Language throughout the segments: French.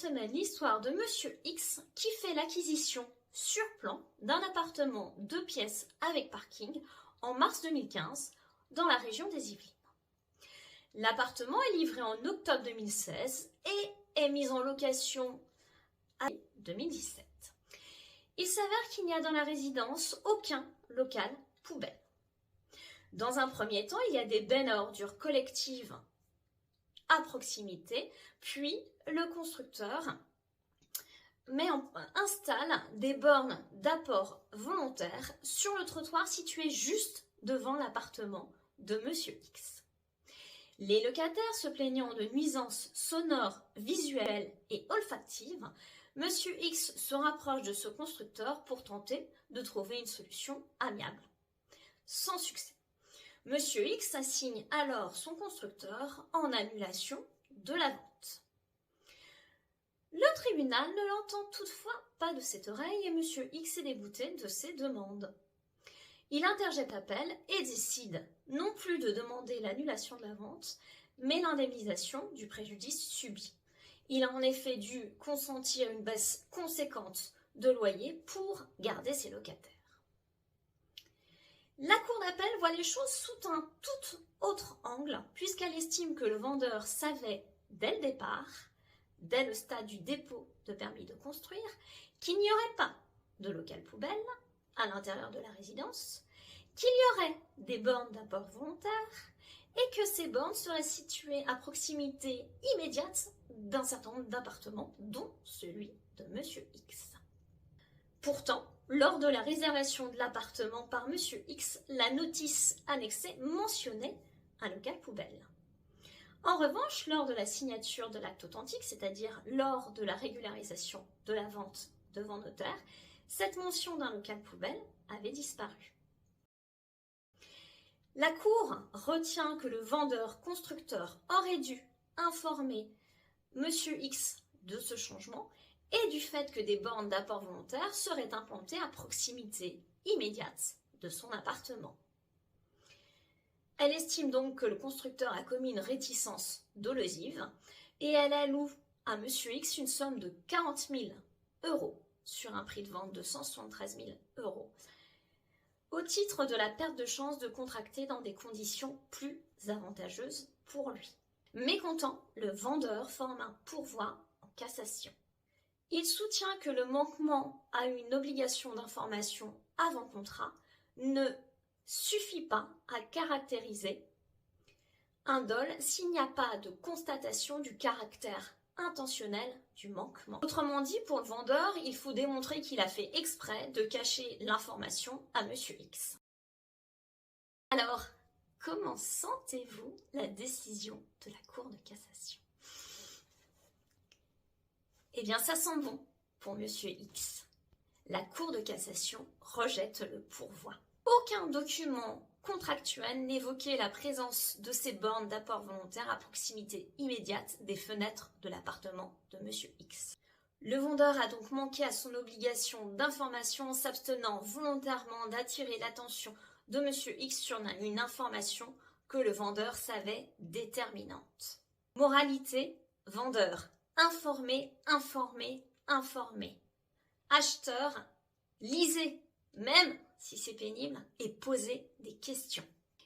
semaine l'histoire de Monsieur X qui fait l'acquisition sur plan d'un appartement 2 pièces avec parking en mars 2015 dans la région des Yvelines. L'appartement est livré en octobre 2016 et est mis en location en 2017. Il s'avère qu'il n'y a dans la résidence aucun local poubelle. Dans un premier temps, il y a des bennes à ordures collectives à proximité, puis le constructeur installe des bornes d'apport volontaire sur le trottoir situé juste devant l'appartement de Monsieur X. Les locataires se plaignant de nuisances sonores, visuelles et olfactives, Monsieur X se rapproche de ce constructeur pour tenter de trouver une solution amiable. Sans succès. Monsieur X assigne alors son constructeur en annulation de la vente. Le tribunal ne l'entend toutefois pas de cette oreille et Monsieur X est débouté de ses demandes. Il interjette appel et décide non plus de demander l'annulation de la vente, mais l'indemnisation du préjudice subi. Il a en effet dû consentir une baisse conséquente de loyer pour garder ses locataires. La Cour d'appel voit les choses sous un tout autre angle, puisqu'elle estime que le vendeur savait dès le départ, dès le stade du dépôt de permis de construire, qu'il n'y aurait pas de local poubelle à l'intérieur de la résidence, qu'il y aurait des bornes d'apport volontaire et que ces bornes seraient situées à proximité immédiate d'un certain nombre d'appartements, dont celui de Monsieur X. Pourtant, lors de la réservation de l'appartement par Monsieur X, la notice annexée mentionnait un local poubelle. En revanche, lors de la signature de l'acte authentique, c'est-à-dire lors de la régularisation de la vente devant notaire, cette mention d'un local poubelle avait disparu. La Cour retient que le vendeur-constructeur aurait dû informer Monsieur X de ce changement et du fait que des bornes d'apport volontaire seraient implantées à proximité immédiate de son appartement. Elle estime donc que le constructeur a commis une réticence dolosive et elle alloue à Monsieur X une somme de 40 000 € sur un prix de vente de 173 000 € au titre de la perte de chance de contracter dans des conditions plus avantageuses pour lui. Mécontent, le vendeur forme un pourvoi en cassation. Il soutient que le manquement à une obligation d'information avant contrat ne suffit pas à caractériser un dol s'il n'y a pas de constatation du caractère intentionnel du manquement. Autrement dit, pour le vendeur, il faut démontrer qu'il a fait exprès de cacher l'information à Monsieur X. Alors, comment sentez-vous la décision de la Cour de cassation ? Eh bien, ça sent bon pour Monsieur X. La Cour de cassation rejette le pourvoi. Aucun document contractuel n'évoquait la présence de ces bornes d'apport volontaire à proximité immédiate des fenêtres de l'appartement de Monsieur X. Le vendeur a donc manqué à son obligation d'information en s'abstenant volontairement d'attirer l'attention de Monsieur X sur une information que le vendeur savait déterminante. Moralité, vendeur. Informez, informez, informez. Acheteur, lisez, même si c'est pénible, et posez des questions.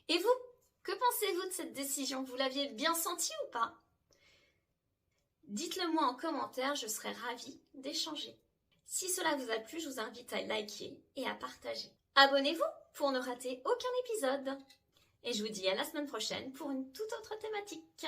Et vous, que pensez-vous de cette décision ? Vous l'aviez bien senti ou pas ? Dites-le moi en commentaire, je serai ravie d'échanger. Si cela vous a plu, je vous invite à liker et à partager. Abonnez-vous pour ne rater aucun épisode. Et je vous dis à la semaine prochaine pour une toute autre thématique.